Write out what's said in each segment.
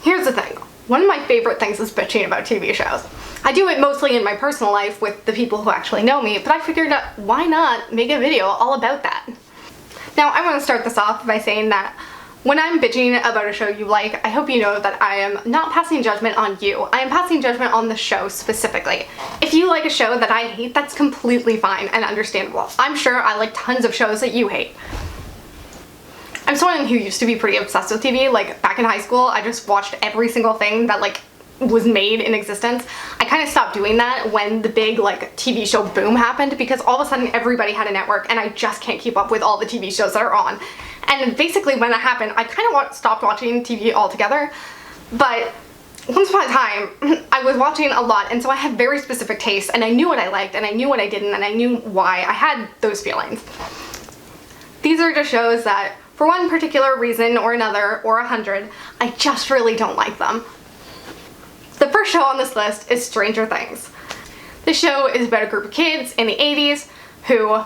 Here's the thing. One of my favorite things is bitching about TV shows. I do it mostly in my personal life with the people who actually know me, but I figured out why not make a video all about that. Now, I want to start this off by saying that when I'm bitching about a show you like, I hope you know that I am not passing judgment on you. I am passing judgment on the show specifically. If you like a show that I hate, that's completely fine and understandable. I'm sure I like tons of shows that you hate. I'm someone who used to be pretty obsessed with TV. Like, back in high school, I just watched every single thing that, like, was made in existence. I kind of stopped doing that when the big, like, TV show boom happened, because all of a sudden everybody had a network and I just can't keep up with all the TV shows that are on. And basically when that happened, I kind of stopped watching TV altogether. But once upon a time, I was watching a lot, and so I had very specific tastes, and I knew what I liked and I knew what I didn't, and I knew why I had those feelings. These are just shows that, for one particular reason or another, or 100, I just really don't like them. The first show on this list is Stranger Things. This show is about a group of kids in the 80s who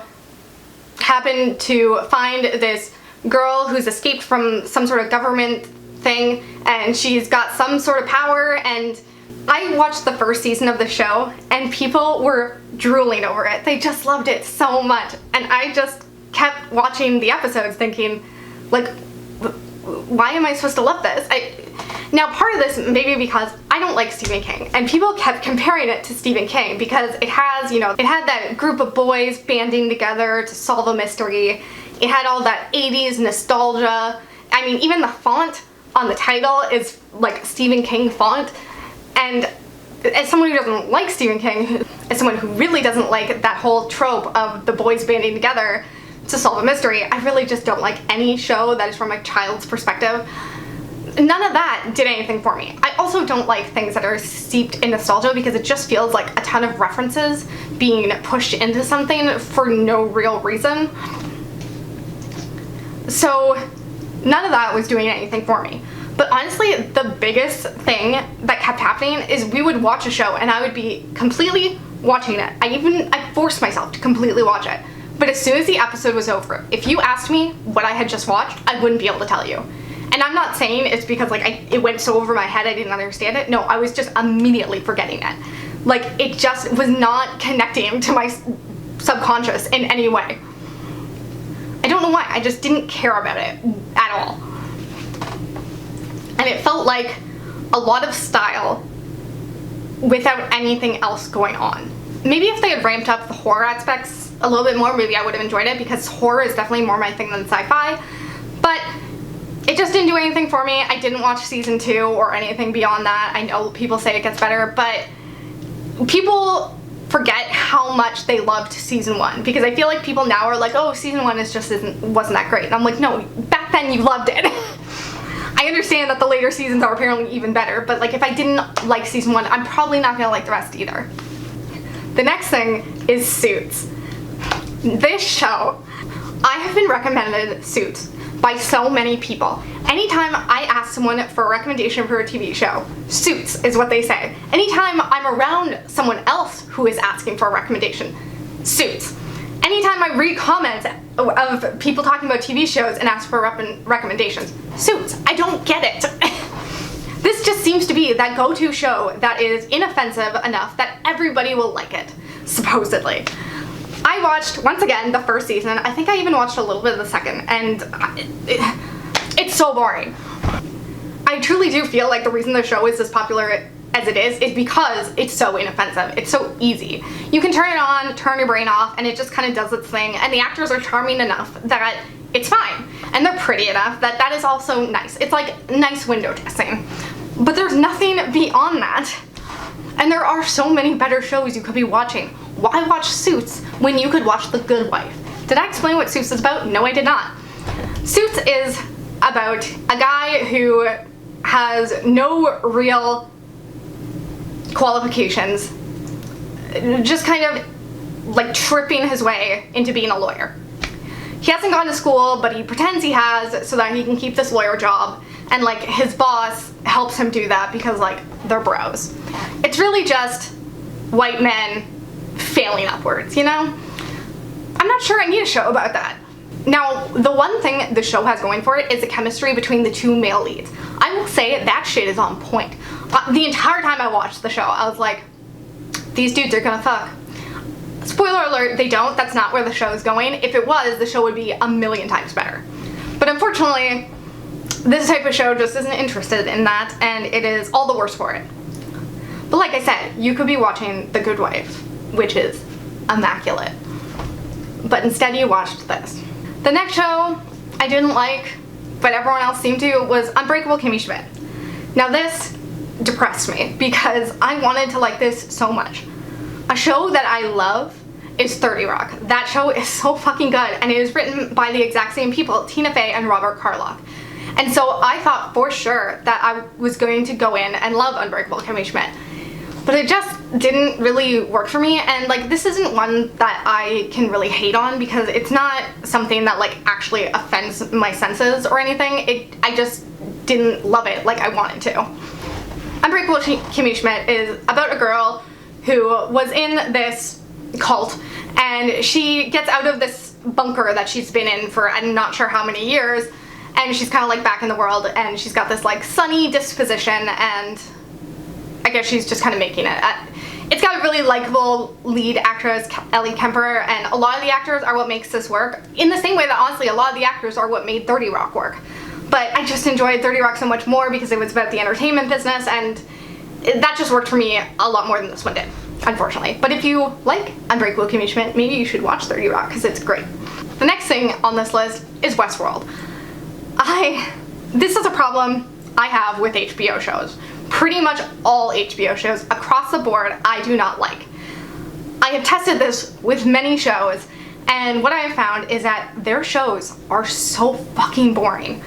happen to find this girl who's escaped from some sort of government thing, and she's got some sort of power, and I watched the first season of the show and people were drooling over it. They just loved it so much, and I just kept watching the episodes thinking, like, why am I supposed to love this? Now, part of this may be because I don't like Stephen King, and people kept comparing it to Stephen King because it has, you know, it had that group of boys banding together to solve a mystery. It had all that 80s nostalgia. I mean, even the font on the title is like Stephen King font. And as someone who doesn't like Stephen King, as someone who really doesn't like that whole trope of the boys banding together to solve a mystery, I really just don't like any show that is from a child's perspective. None of that did anything for me. I also don't like things that are steeped in nostalgia because it just feels like a ton of references being pushed into something for no real reason. So none of that was doing anything for me. But honestly, the biggest thing that kept happening is we would watch a show and I would be completely watching it. I forced myself to completely watch it. But as soon as the episode was over, if you asked me what I had just watched, I wouldn't be able to tell you. And I'm not saying it's because, like, it went so over my head I didn't understand it. No, I was just immediately forgetting it. Like, it just was not connecting to my subconscious in any way. I don't know why, I just didn't care about it at all. And it felt like a lot of style without anything else going on. Maybe if they had ramped up the horror aspects a little bit more, maybe I would have enjoyed it, because horror is definitely more my thing than sci-fi. But it just didn't do anything for me. I didn't watch season 2 or anything beyond that. I know people say it gets better, but people forget how much they loved season 1, because I feel like people now are like, oh, season 1 wasn't that great. And I'm like, no, back then you loved it. I understand that the later seasons are apparently even better, but like, if I didn't like season 1, I'm probably not gonna like the rest either. The next thing is Suits. This show, I have been recommended Suits by so many people. Anytime I ask someone for a recommendation for a TV show, Suits is what they say. Anytime I'm around someone else who is asking for a recommendation, Suits. Anytime I read comments of people talking about TV shows and ask for recommendations, Suits. I don't get it. This just seems to be that go-to show that is inoffensive enough that everybody will like it, supposedly. I watched, once again, the first season. I think I even watched a little bit of the second, and it's so boring. I truly do feel like the reason the show is as popular as it is because it's so inoffensive. It's so easy. You can turn it on, turn your brain off, and it just kind of does its thing, and the actors are charming enough that it's fine. And they're pretty enough that that is also nice. It's like nice window dressing. But there's nothing beyond that. And there are so many better shows you could be watching. Why watch Suits when you could watch The Good Wife? Did I explain what Suits is about? No, I did not. Suits is about a guy who has no real qualifications, just kind of like tripping his way into being a lawyer. He hasn't gone to school, but he pretends he has so that he can keep this lawyer job, and like his boss helps him do that because like they're bros. It's really just white men failing upwards, you know? I'm not sure I need a show about that. Now, the one thing the show has going for it is the chemistry between the two male leads. I will say that shit is on point. The entire time I watched the show, I was like, these dudes are gonna fuck. Spoiler alert, they don't. That's not where the show is going. If it was, the show would be a million times better. But unfortunately, this type of show just isn't interested in that, and it is all the worse for it. But like I said, you could be watching The Good Wife, which is immaculate. But instead you watched this. The next show I didn't like, but everyone else seemed to, was Unbreakable Kimmy Schmidt. Now this depressed me because I wanted to like this so much. A show that I love is 30 Rock. That show is so fucking good, and it is written by the exact same people, Tina Fey and Robert Carlock. And so I thought for sure that I was going to go in and love Unbreakable Kimmy Schmidt. But it just didn't really work for me, and like this isn't one that I can really hate on because it's not something that like actually offends my senses or anything. I just didn't love it like I wanted to. Unbreakable Kimmy Schmidt is about a girl who was in this cult, and she gets out of this bunker that she's been in for I'm not sure how many years, and she's kind of like back in the world, and she's got this like sunny disposition, and I guess she's just kind of making it. It's got a really likable lead actress, Ellie Kemper, and a lot of the actors are what makes this work, in the same way that honestly a lot of the actors are what made 30 Rock work. But I just enjoyed 30 Rock so much more because it was about the entertainment business, and that just worked for me a lot more than this one did, unfortunately. But if you like Unbreakable Kimmy Schmidt, maybe you should watch 30 Rock because it's great. The next thing on this list is Westworld. This is a problem I have with HBO shows. Pretty much all HBO shows across the board I do not like. I have tested this with many shows, and what I have found is that their shows are so fucking boring.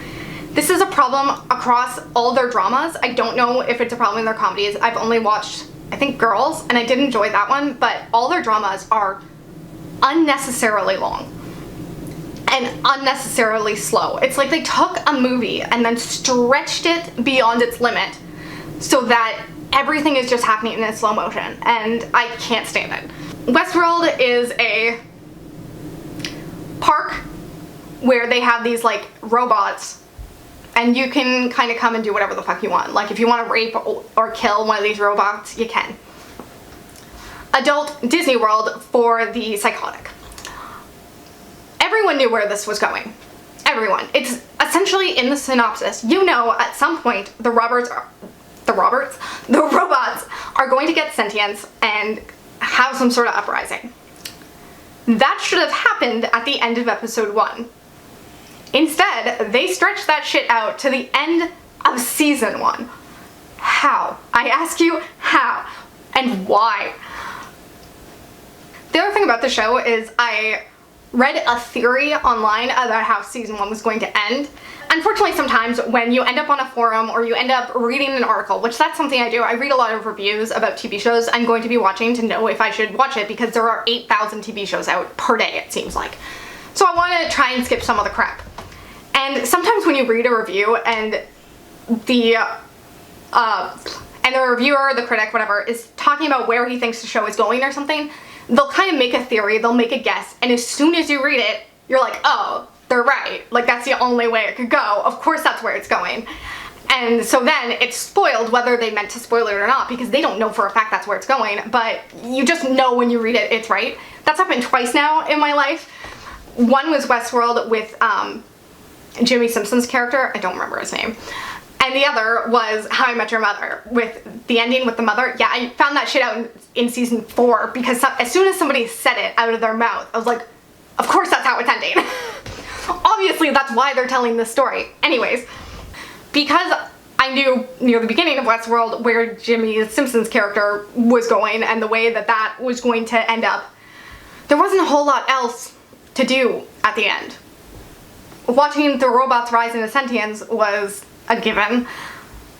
This is a problem across all their dramas. I don't know if it's a problem in their comedies. I've only watched, I think, Girls, and I did enjoy that one, but all their dramas are unnecessarily long and unnecessarily slow. It's like they took a movie and then stretched it beyond its limit so that everything is just happening in slow motion, and I can't stand it. Westworld is a park where they have these like robots, and you can kind of come and do whatever the fuck you want. Like if you want to rape or kill one of these robots, you can. Adult Disney World for the psychotic. Everyone knew where this was going. Everyone. It's essentially in the synopsis. You know at some point the robots are going to get sentience and have some sort of uprising. That should have happened at the end of episode 1. Instead, they stretched that shit out to the end of season 1. How? I ask you, how? And why? The other thing about the show is I read a theory online about how season 1 was going to end. Unfortunately, sometimes when you end up on a forum or you end up reading an article, which that's something I do, I read a lot of reviews about TV shows I'm going to be watching to know if I should watch it because there are 8,000 TV shows out per day, it seems like. So I want to try and skip some of the crap. And sometimes when you read a review and the reviewer, the critic, whatever, is talking about where he thinks the show is going or something, they'll kind of make a theory, they'll make a guess, and as soon as you read it, you're like, oh, they're right. Like, that's the only way it could go. Of course that's where it's going. And so then it's spoiled whether they meant to spoil it or not because they don't know for a fact that's where it's going, but you just know when you read it, it's right. That's happened twice now in my life. One was Westworld with Jimmy Simpson's character, I don't remember his name. And the other was How I Met Your Mother, with the ending with the mother. Yeah, I found that shit out in season 4 because as soon as somebody said it out of their mouth, I was like, of course that's how it's ending. Obviously that's why they're telling this story. Anyways, because I knew near the beginning of Westworld where Jimmy Simpson's character was going and the way that that was going to end up, there wasn't a whole lot else to do at the end. Watching the robots rise into sentience was a given.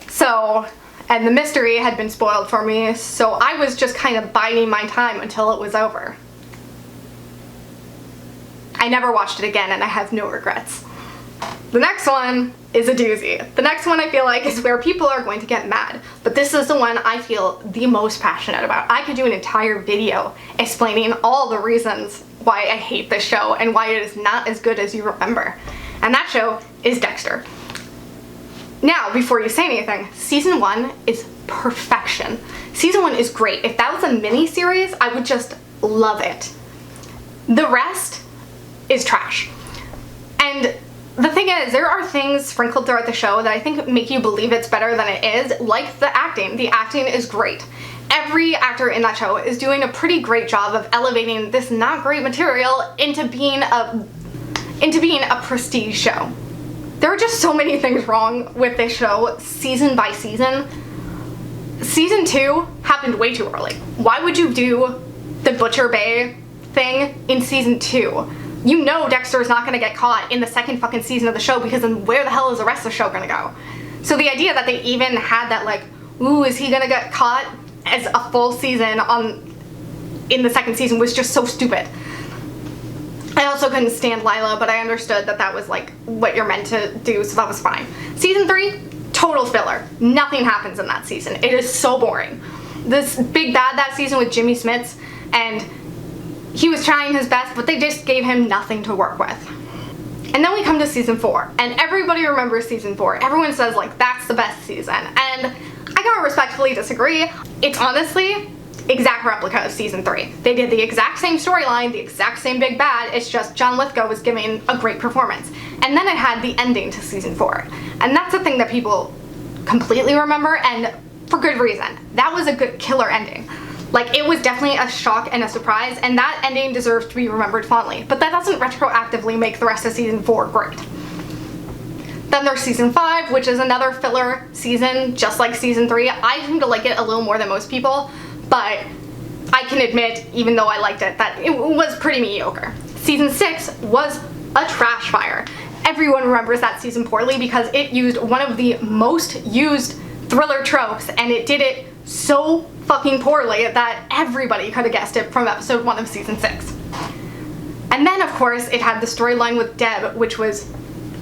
So, and the mystery had been spoiled for me, so I was just kind of biding my time until it was over. I never watched it again and I have no regrets. The next one is a doozy. The next one I feel like is where people are going to get mad, but this is the one I feel the most passionate about. I could do an entire video explaining all the reasons why I hate this show and why it is not as good as you remember. And that show is Dexter. Now, before you say anything, season 1 is perfection. Season 1 is great. If that was a mini-series, I would just love it. The rest is trash. And the thing is, there are things sprinkled throughout the show that I think make you believe it's better than it is, like the acting. The acting is great. Every actor in that show is doing a pretty great job of elevating this not great material into being a prestige show. There are just so many things wrong with this show season by season. Season 2 happened way too early. Why would you do the Butcher Bay thing in season 2? You know Dexter is not going to get caught in the second fucking season of the show, because then where the hell is the rest of the show going to go? So the idea that they even had that, like, ooh, is he going to get caught as a full season in the second season was just so stupid. I also couldn't stand Lila, but I understood that that was like what you're meant to do, so that was fine. Season 3, total filler. Nothing happens in that season. It is so boring. This big bad that season with Kimmy Schmidt, and he was trying his best, but they just gave him nothing to work with. And then we come to season 4, and everybody remembers season 4. Everyone says, like, that's the best season, and I gotta respectfully disagree. It's honestly exact replica of season 3. They did the exact same storyline, the exact same big bad, it's just John Lithgow was giving a great performance. And then it had the ending to season 4. And that's the thing that people completely remember, and for good reason. That was a good killer ending. Like, it was definitely a shock and a surprise, and that ending deserves to be remembered fondly. But that doesn't retroactively make the rest of season 4 great. Then there's season 5, which is another filler season, just like season 3. I seem to like it a little more than most people, but I can admit, even though I liked it, that it was pretty mediocre. Season 6 was a trash fire. Everyone remembers that season poorly because it used one of the most used thriller tropes, and it did it so fucking poorly that everybody could have guessed it from episode 1 of season 6. And then, of course, it had the storyline with Deb, which was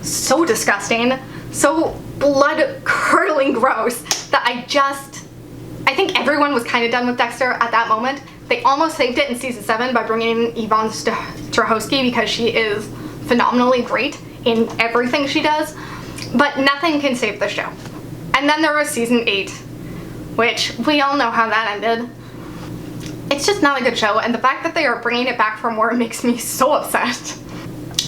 so disgusting, so blood-curdling gross, that I think everyone was kind of done with Dexter at that moment. They almost saved it in season 7 by bringing in Yvonne Strahovski, because she is phenomenally great in everything she does, but nothing can save the show. And then there was season 8, which we all know how that ended. It's just not a good show, and the fact that they are bringing it back for more makes me so upset.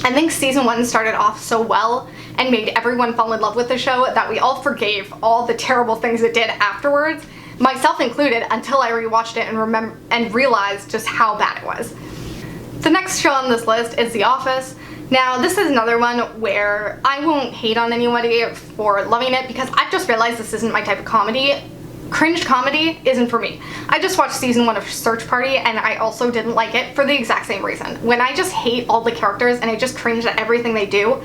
I think season 1 started off so well and made everyone fall in love with the show that we all forgave all the terrible things it did afterwards, myself included, until I rewatched it and realized just how bad it was. The next show on this list is The Office. Now, this is another one where I won't hate on anybody for loving it, because I've just realized this isn't my type of comedy. Cringe comedy isn't for me. I just watched season 1 of Search Party, and I also didn't like it for the exact same reason. When I just hate all the characters and I just cringe at everything they do,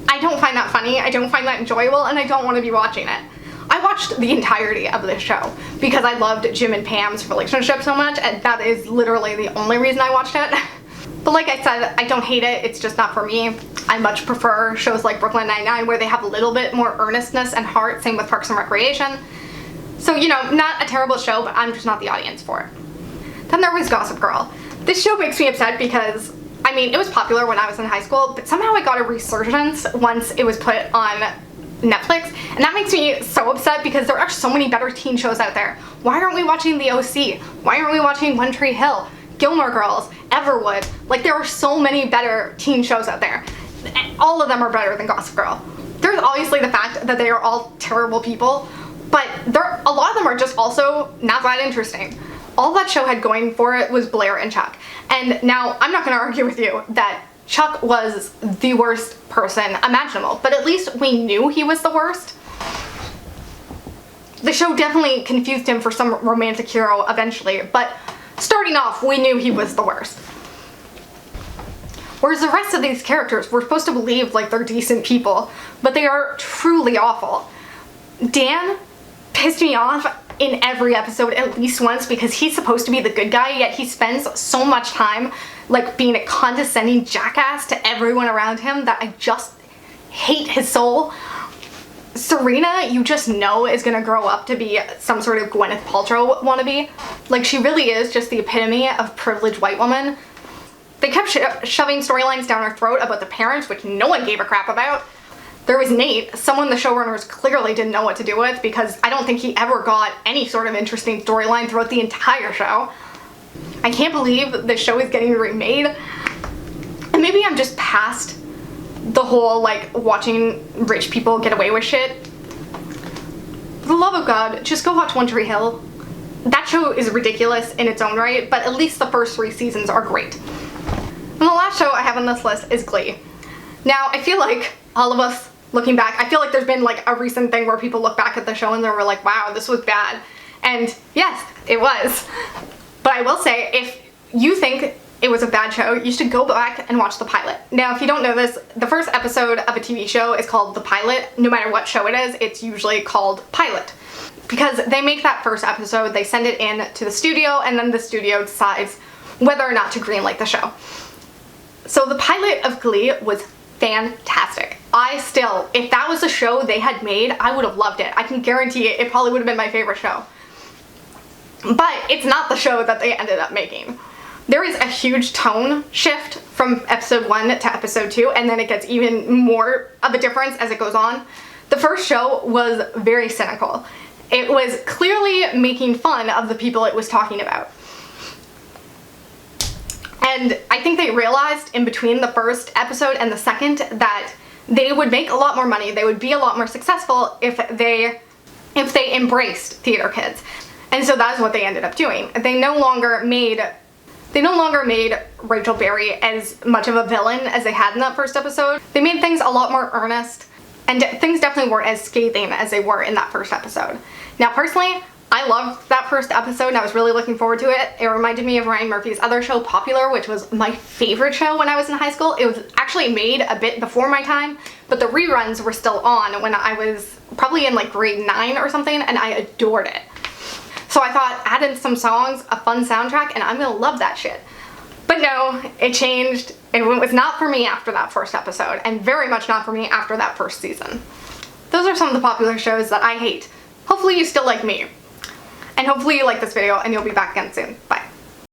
I don't find that funny, I don't find that enjoyable, and I don't want to be watching it. I watched the entirety of this show because I loved Jim and Pam's relationship so much, and that is literally the only reason I watched it. But like I said, I don't hate it, it's just not for me. I much prefer shows like Brooklyn Nine-Nine, where they have a little bit more earnestness and heart, same with Parks and Recreation. So, you know, not a terrible show, but I'm just not the audience for it. Then there was Gossip Girl. This show makes me upset because, I mean, it was popular when I was in high school, but somehow it got a resurgence once it was put on Netflix, and that makes me so upset because there are so many better teen shows out there. Why aren't we watching The OC? Why aren't we watching One Tree Hill? Gilmore Girls? Everwood? Like, there are so many better teen shows out there. All of them are better than Gossip Girl. There's obviously the fact that they are all terrible people, but a lot of them are just also not that interesting. All that show had going for it was Blair and Chuck. And now, I'm not going to argue with you that Chuck was the worst person imaginable, but at least we knew he was the worst. The show definitely confused him for some romantic hero eventually, but starting off, we knew he was the worst. Whereas the rest of these characters, we're supposed to believe like they're decent people, but they are truly awful. Dan pissed me off in every episode at least once because he's supposed to be the good guy, yet he spends so much time like being a condescending jackass to everyone around him that I just hate his soul. Serena, you just know, is gonna grow up to be some sort of Gwyneth Paltrow wannabe. Like, she really is just the epitome of privileged white woman. They kept shoving storylines down our throat about the parents, which no one gave a crap about. There was Nate, someone the showrunners clearly didn't know what to do with, because I don't think he ever got any sort of interesting storyline throughout the entire show. I can't believe the show is getting remade. And maybe I'm just past the whole, like, watching rich people get away with shit. For the love of God, just go watch One Tree Hill. That show is ridiculous in its own right, but at least the first 3 seasons are great. And the last show I have on this list is Glee. Now, I feel like all of us looking back, I feel like there's been like a recent thing where people look back at the show and they were like, wow, this was bad. And yes, it was. But I will say, if you think it was a bad show, you should go back and watch the pilot. Now, if you don't know this, the first episode of a TV show is called the pilot. No matter what show it is, it's usually called pilot. Because they make that first episode, they send it in to the studio, and then the studio decides whether or not to greenlight the show. So the pilot of Glee was fantastic. If that was a show they had made, I would have loved it. I can guarantee it probably would have been my favorite show. But it's not the show that they ended up making. There is a huge tone shift from episode 1 to episode 2, and then it gets even more of a difference as it goes on. The first show was very cynical. It was clearly making fun of the people it was talking about. And I think they realized in between the first episode and the second that they would make a lot more money, they would be a lot more successful if they embraced theater kids. And so that's what they ended up doing. They no longer made Rachel Berry as much of a villain as they had in that first episode. They made things a lot more earnest, and things definitely weren't as scathing as they were in that first episode. Now, personally, I loved that first episode and I was really looking forward to it. It reminded me of Ryan Murphy's other show, Popular, which was my favorite show when I was in high school. It was actually made a bit before my time, but the reruns were still on when I was probably in like grade 9 or something, and I adored it. So I thought, add in some songs, a fun soundtrack, and I'm gonna love that shit. But no, it changed. It was not for me after that first episode, and very much not for me after that first season. Those are some of the popular shows that I hate. Hopefully you still like me. And hopefully you like this video and you'll be back again soon. Bye.